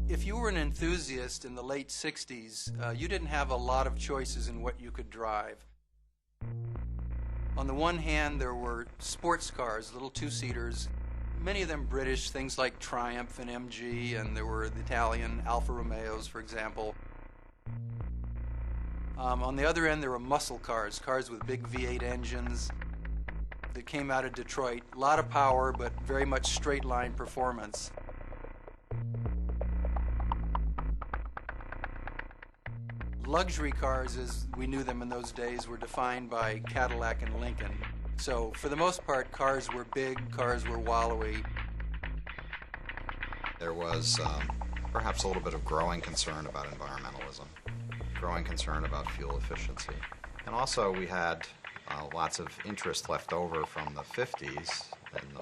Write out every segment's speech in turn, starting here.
If you were an enthusiast in the late 60s, you didn't have a lot of choices in what you could drive. On the one hand, there were sports cars, little two-seaters, many of them British, things like Triumph and MG, and there were the Italian Alfa Romeos, for example. On the other end, there were muscle cars, cars with big V8 engines that came out of Detroit. A lot of power, but very much straight-line performance. Luxury cars, as we knew them in those days, were defined by Cadillac and Lincoln. So for the most part, cars were big, cars were wallowy. There was perhaps a little bit of growing concern about environmentalism, growing concern about fuel efficiency. And also we had lots of interest left over from the 50s and the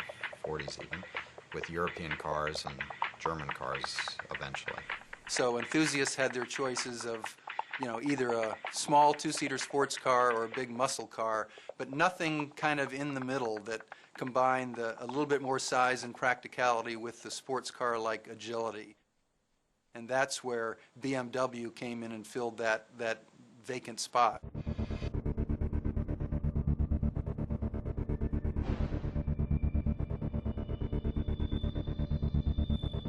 40s even, with European cars and German cars eventually. So enthusiasts had their choices of, you know, either a small two-seater sports car or a big muscle car, but nothing kind of in the middle that combined a little bit more size and practicality with the sports car-like agility. And that's where BMW came in and filled that vacant spot.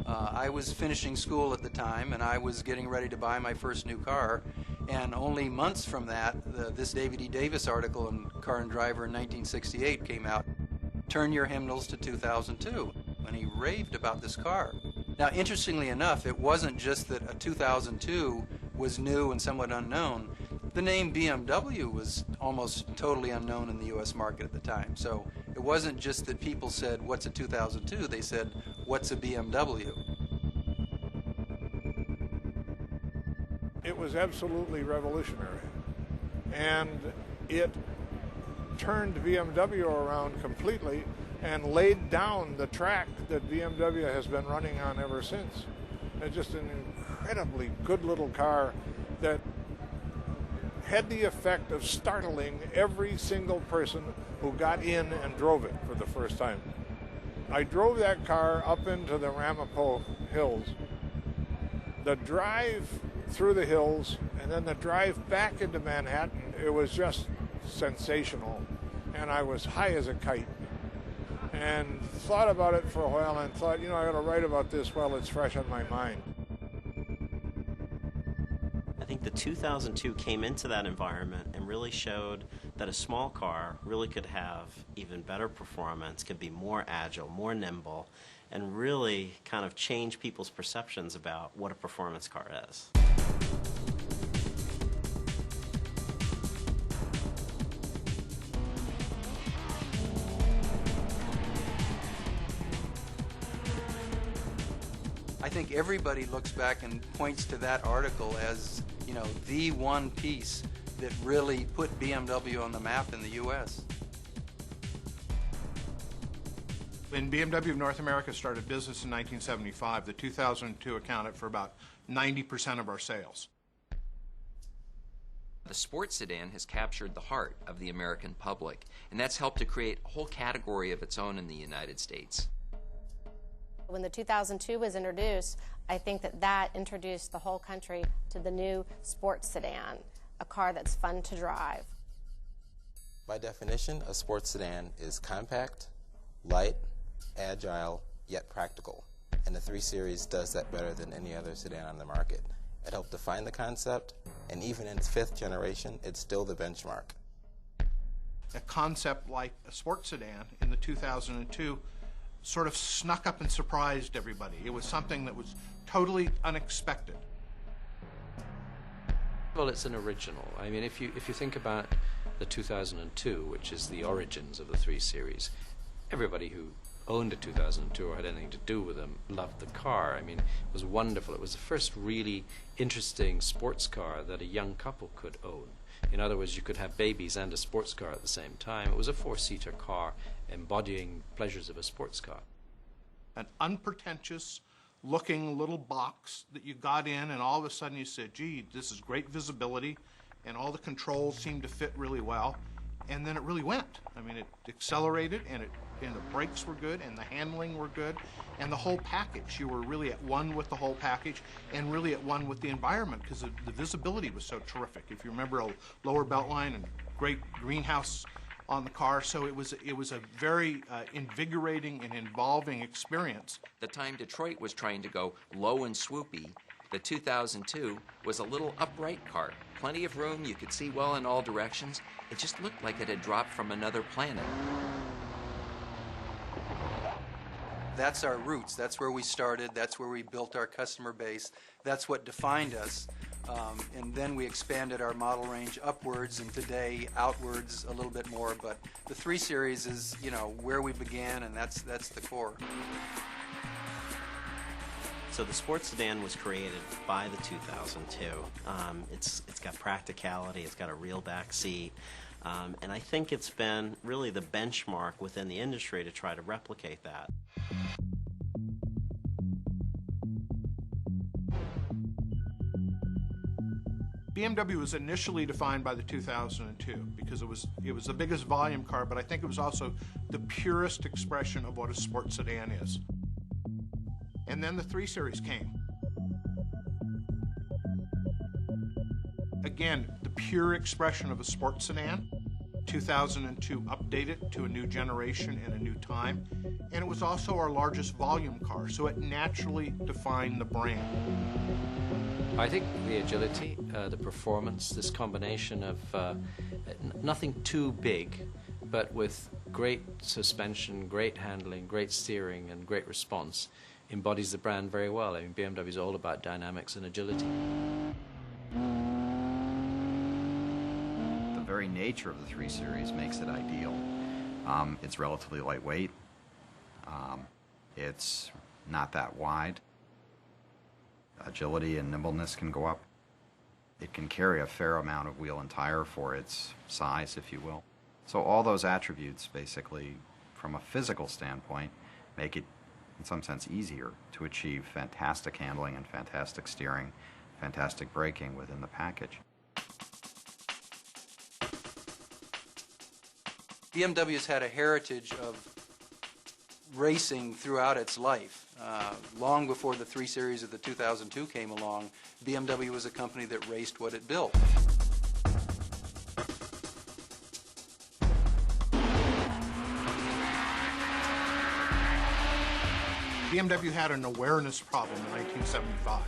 I was finishing school at the time, and I was getting ready to buy my first new car. And only months from that, this David E. Davis article in Car and Driver in 1968 came out. Turn your hymnals to 2002. And he raved about this car. Now, interestingly enough, it wasn't just that a 2002 was new and somewhat unknown. The name BMW was almost totally unknown in the U.S. market at the time. So it wasn't just that people said, what's a 2002? They said, what's a BMW? It was absolutely revolutionary, and it turned BMW around completely and laid down the track that BMW has been running on ever since. It's just an incredibly good little car that had the effect of startling every single person who got in and drove it for the first time. I drove that car up into the Ramapo Hills. The drive through the hills and then the drive back into Manhattan, it was just sensational. And I was high as a kite. And thought about it for a while and thought, you know, I ought to write about this while it's fresh on my mind. I think the 2002 came into that environment and really showed that a small car really could have even better performance, could be more agile, more nimble, and really kind of change people's perceptions about what a performance car is. I think everybody looks back and points to that article as, you know, the one piece that really put BMW on the map in the U.S. When BMW of North America started business in 1975, the 2002 accounted for about 90% of our sales. The sports sedan has captured the heart of the American public, and that's helped to create a whole category of its own in the United States. When the 2002 was introduced, I think that introduced the whole country to the new sports sedan, a car that's fun to drive. By definition, a sports sedan is compact, light, agile, yet practical. And the 3 Series does that better than any other sedan on the market. It helped define the concept, and even in its 5th generation, it's still the benchmark. A concept like a sports sedan in the 2002 sort of snuck up and surprised everybody. It was something that was totally unexpected. Well, it's an original. I mean, if you think about the 2002, which is the origins of the 3 Series, everybody who owned a 2002 or had anything to do with them loved the car. I mean, it was wonderful. It was the first really interesting sports car that a young couple could own. In other words, you could have babies and a sports car at the same time. It was a 4-seater car embodying pleasures of a sports car. An unpretentious looking little box that you got in, and all of a sudden you said, gee, this is great visibility, and all the controls seem to fit really well. and then it really went. I mean, it accelerated, and the brakes were good, and the handling were good, and the whole package. You were really at one with the whole package, and really at one with the environment, because the visibility was so terrific. If you remember, a lower belt line and great greenhouse on the car, so it was a very invigorating and involving experience. The time Detroit was trying to go low and swoopy, the 2002 was a little upright car. Plenty of room, you could see well in all directions. It just looked like it had dropped from another planet. That's our roots. That's where we started. That's where we built our customer base. That's what defined us. And then we expanded our model range upwards, and today outwards a little bit more. But the 3 Series is, where we began, and that's the core. So the sports sedan was created by the 2002. It's got practicality. It's got a real back seat. And I think it's been really the benchmark within the industry to try to replicate that. BMW was initially defined by the 2002 because it was the biggest volume car, but I think it was also the purest expression of what a sports sedan is. And then the 3 Series came. Again, the pure expression of a sports sedan. 2002 updated to a new generation and a new time. And it was also our largest volume car, so it naturally defined the brand. I think the agility, the performance, this combination of nothing too big, but with great suspension, great handling, great steering, and great response, embodies the brand very well. I mean, BMW is all about dynamics and agility. The very nature of the 3 Series makes it ideal. It's relatively lightweight. It's not that wide. Agility and nimbleness can go up. It can carry a fair amount of wheel and tire for its size, if you will. So all those attributes, basically, from a physical standpoint, make it, in some sense, easier to achieve fantastic handling and fantastic steering, fantastic braking within the package. BMW's had a heritage of racing throughout its life. Long before the 3 Series of the 2002 came along, BMW was a company that raced what it built. BMW had an awareness problem in 1975.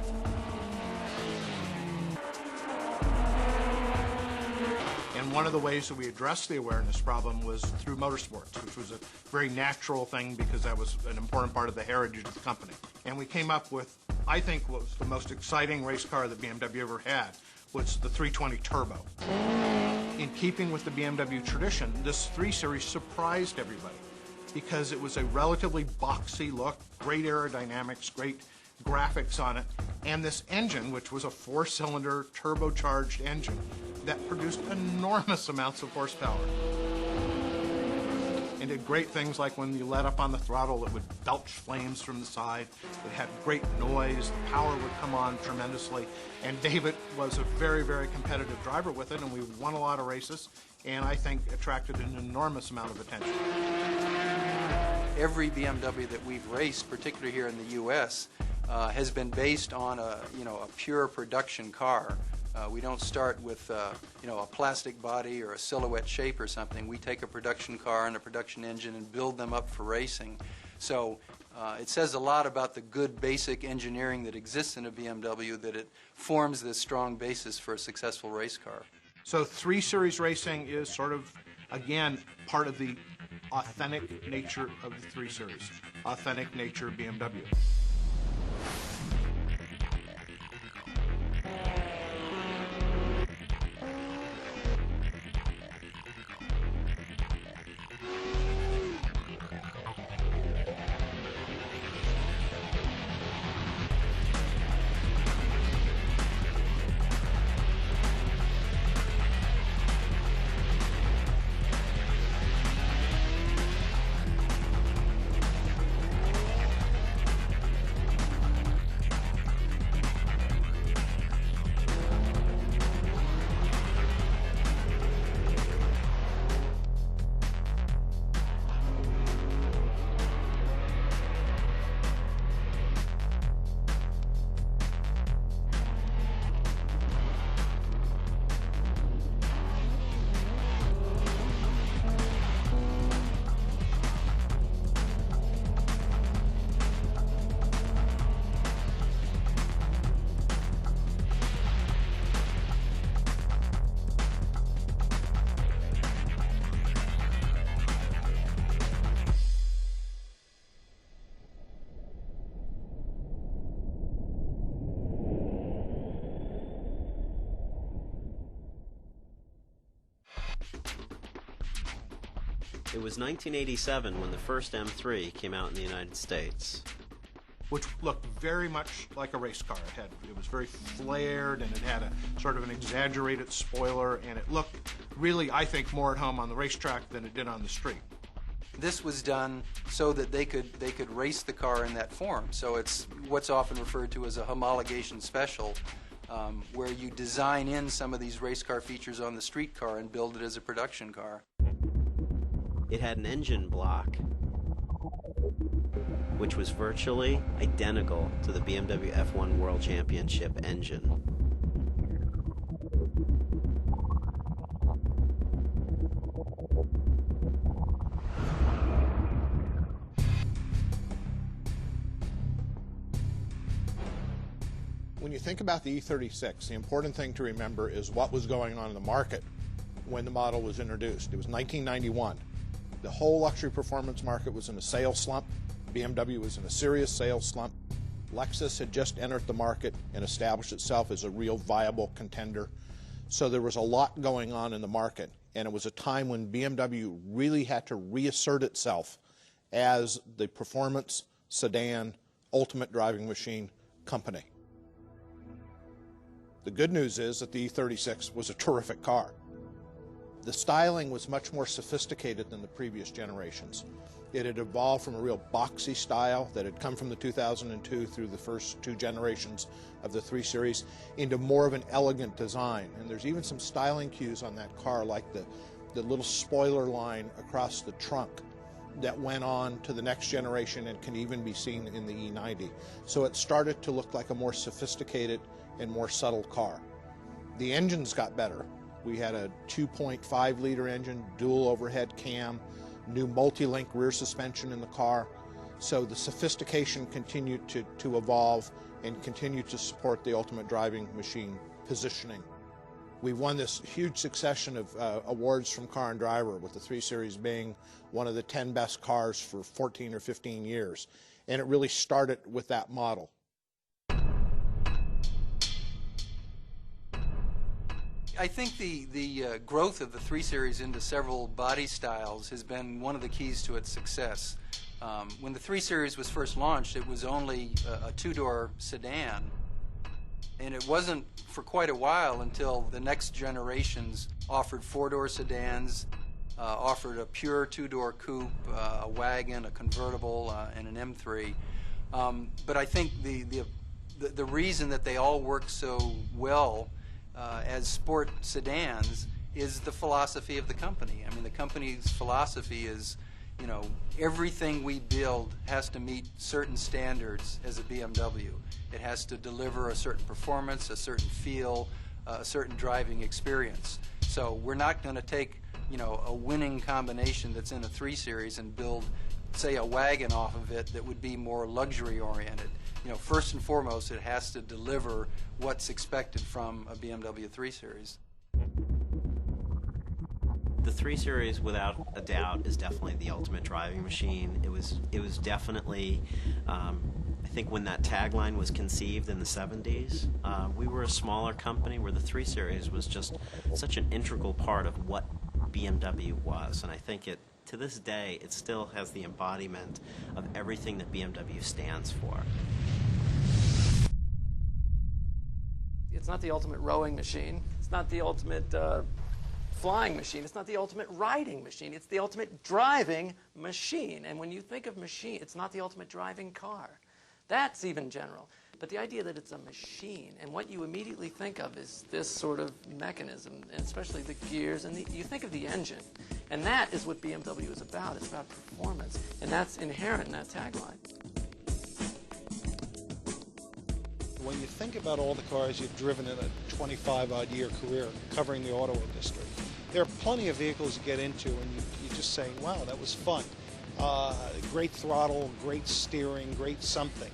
And one of the ways that we addressed the awareness problem was through motorsports, which was a very natural thing because that was an important part of the heritage of the company. And we came up with, I think, what was the most exciting race car that BMW ever had, was the 320 Turbo. In keeping with the BMW tradition, this 3 Series surprised everybody because it was a relatively boxy look, great aerodynamics, great graphics on it, and this engine, which was a 4-cylinder turbocharged engine that produced enormous amounts of horsepower. And did great things like when you let up on the throttle, it would belch flames from the side. It had great noise, the power would come on tremendously. And David was a very, very competitive driver with it, and we won a lot of races, and I think attracted an enormous amount of attention. Every BMW that we've raced, particularly here in the U.S., has been based on a pure production car. We don't start with a plastic body or a silhouette shape or something. We take a production car and a production engine and build them up for racing. So it says a lot about the good basic engineering that exists in a BMW, that it forms this strong basis for a successful race car. So 3 Series racing is sort of, again, part of the authentic nature of the 3 Series, authentic nature of BMW. It was 1987 when the first M3 came out in the United States. Which looked very much like a race car. It was very flared, and it had a sort of an exaggerated spoiler, and it looked really, I think, more at home on the racetrack than it did on the street. This was done so that they could race the car in that form. So it's what's often referred to as a homologation special, where you design in some of these race car features on the street car and build it as a production car. It had an engine block which was virtually identical to the BMW F1 World Championship engine. When you think about the E36, the important thing to remember is what was going on in the market when the model was introduced. It was 1991. The whole luxury performance market was in a sales slump. BMW was in a serious sales slump. Lexus had just entered the market and established itself as a real viable contender. So there was a lot going on in the market, and it was a time when BMW really had to reassert itself as the performance sedan ultimate driving machine company. The good news is that the E36 was a terrific car. The styling was much more sophisticated than the previous generations. It had evolved from a real boxy style that had come from the 2002 through the first two generations of the 3 Series into more of an elegant design. And there's even some styling cues on that car, like the little spoiler line across the trunk that went on to the next generation and can even be seen in the E90. So it started to look like a more sophisticated and more subtle car. The engines got better. We had a 2.5-liter engine, dual overhead cam, new multi-link rear suspension in the car. So the sophistication continued to evolve and continued to support the ultimate driving machine positioning. We won this huge succession of awards from Car and Driver, with the 3 Series being one of the 10 best cars for 14 or 15 years. And it really started with that model. I think the growth of the 3 Series into several body styles has been one of the keys to its success. When the 3 Series was first launched, it was only a 2-door sedan, and it wasn't for quite a while until the next generations offered 4-door sedans, offered a pure 2-door coupe, a wagon, a convertible, and an M3. But I think the reason that they all work so well as sport sedans is the philosophy of the company. I mean, the company's philosophy is, you know, everything we build has to meet certain standards as a BMW. It has to deliver a certain performance, a certain feel, a certain driving experience. So we're not going to take, you know, a winning combination that's in a 3 Series and build, say, a wagon off of it that would be more luxury oriented. You know, first and foremost, it has to deliver what's expected from a BMW 3 Series. The 3 Series, without a doubt, is definitely the ultimate driving machine. It was definitely, I think when that tagline was conceived in the 70s, we were a smaller company where the 3 Series was just such an integral part of what BMW was. And I think to this day, it still has the embodiment of everything that BMW stands for. It's not the ultimate rowing machine. It's not the ultimate flying machine. It's not the ultimate riding machine. It's the ultimate driving machine. And when you think of machine, it's not the ultimate driving car. That's even general. But the idea that it's a machine, and what you immediately think of is this sort of mechanism, and especially the gears, and you think of the engine. And that is what BMW is about. It's about performance. And that's inherent in that tagline. When you think about all the cars you've driven in a 25-odd-year career covering the auto industry, there are plenty of vehicles you get into and you just say, wow, that was fun. Great throttle, great steering, great something.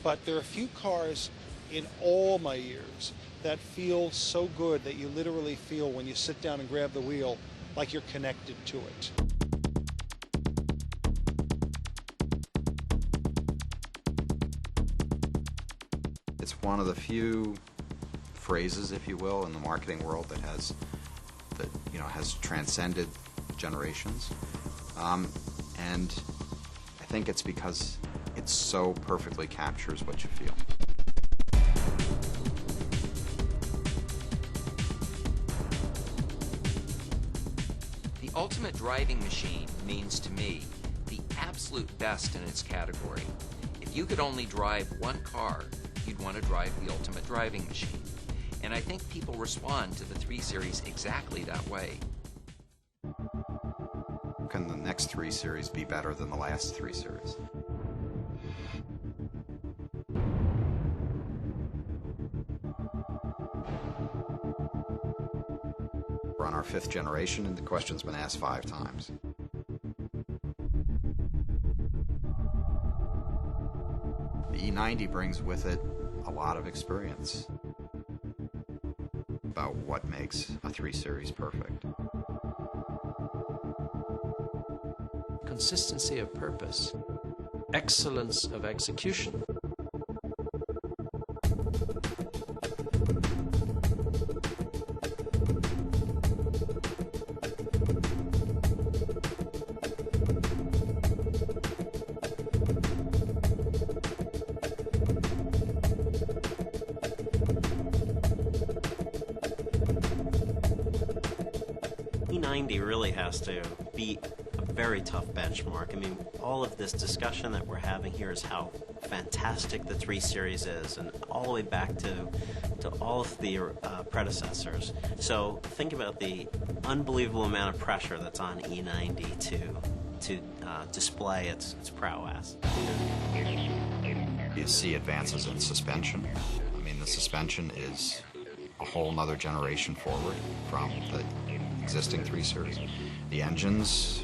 But there are a few cars in all my years that feel so good that you literally feel when you sit down and grab the wheel like you're connected to it. It's one of the few phrases, if you will, in the marketing world that has transcended generations. And I think it's because it so perfectly captures what you feel. The ultimate driving machine means to me the absolute best in its category. If you could only drive one car, you'd want to drive the ultimate driving machine. And I think people respond to the 3 Series exactly that way. Can the next 3 Series be better than the last 3 Series? We're on our 5th generation, and the question's been asked 5 times. The E90 brings with it a lot of experience about what makes a 3 Series perfect. Consistency of purpose, excellence of execution. E90 really has to be a very tough benchmark. I mean, all of this discussion that we're having here is how fantastic the 3 Series is, and all the way back to all of the predecessors. So think about the unbelievable amount of pressure that's on E90 to display its prowess. You see advances in suspension. I mean, the suspension is a whole nother generation forward from the existing 3 Series. The engines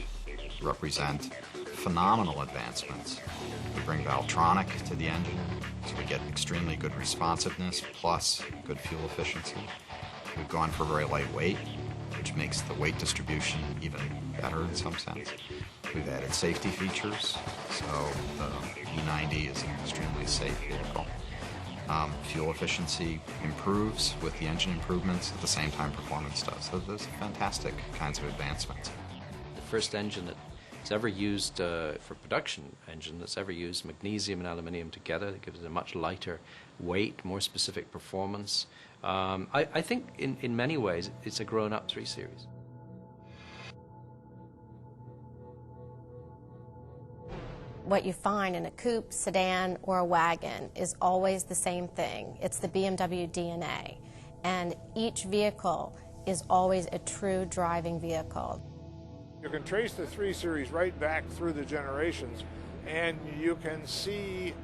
represent phenomenal advancements. We bring Valtronic to the engine, so we get extremely good responsiveness plus good fuel efficiency. We've gone for very lightweight, which makes the weight distribution even better in some sense. We've added safety features, so the E90 is an extremely safe vehicle. Fuel efficiency improves with the engine improvements, at the same time performance does. So those are fantastic kinds of advancements. The first engine that's ever used for production engine that's ever used magnesium and aluminium together. That gives it a much lighter weight, more specific performance. I think in many ways it's a grown-up 3 Series. What you find in a coupe, sedan, or a wagon is always the same thing. It's the BMW DNA. And each vehicle is always a true driving vehicle. You can trace the 3 Series right back through the generations, and you can see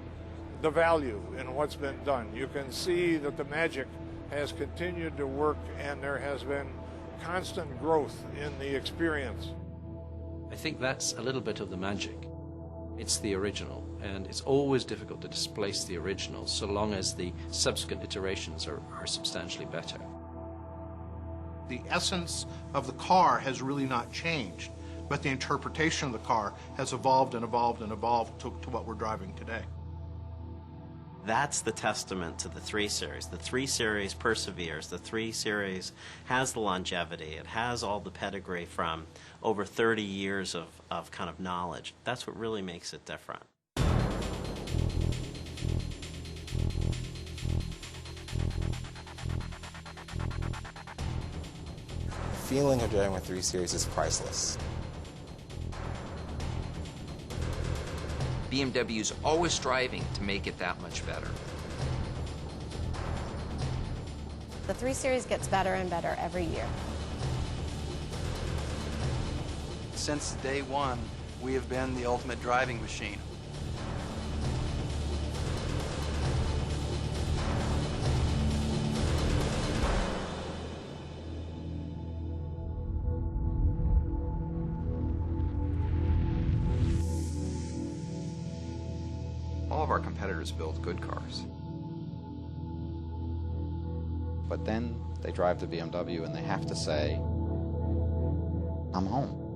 the value in what's been done. You can see that the magic has continued to work, and there has been constant growth in the experience. I think that's a little bit of the magic. It's the original, and it's always difficult to displace the original so long as the subsequent iterations are substantially better. The essence of the car has really not changed, but the interpretation of the car has evolved and evolved and evolved to what we're driving today. That's the testament to the 3 Series. The 3 Series perseveres. The 3 Series has the longevity. It has all the pedigree from over 30 years of kind of knowledge. That's what really makes it different. The feeling of driving a 3 Series is priceless. BMW's always striving to make it that much better. The 3 Series gets better and better every year. Since day one, we have been the ultimate driving machine. All of our competitors build good cars. But then they drive the BMW and they have to say, I'm home.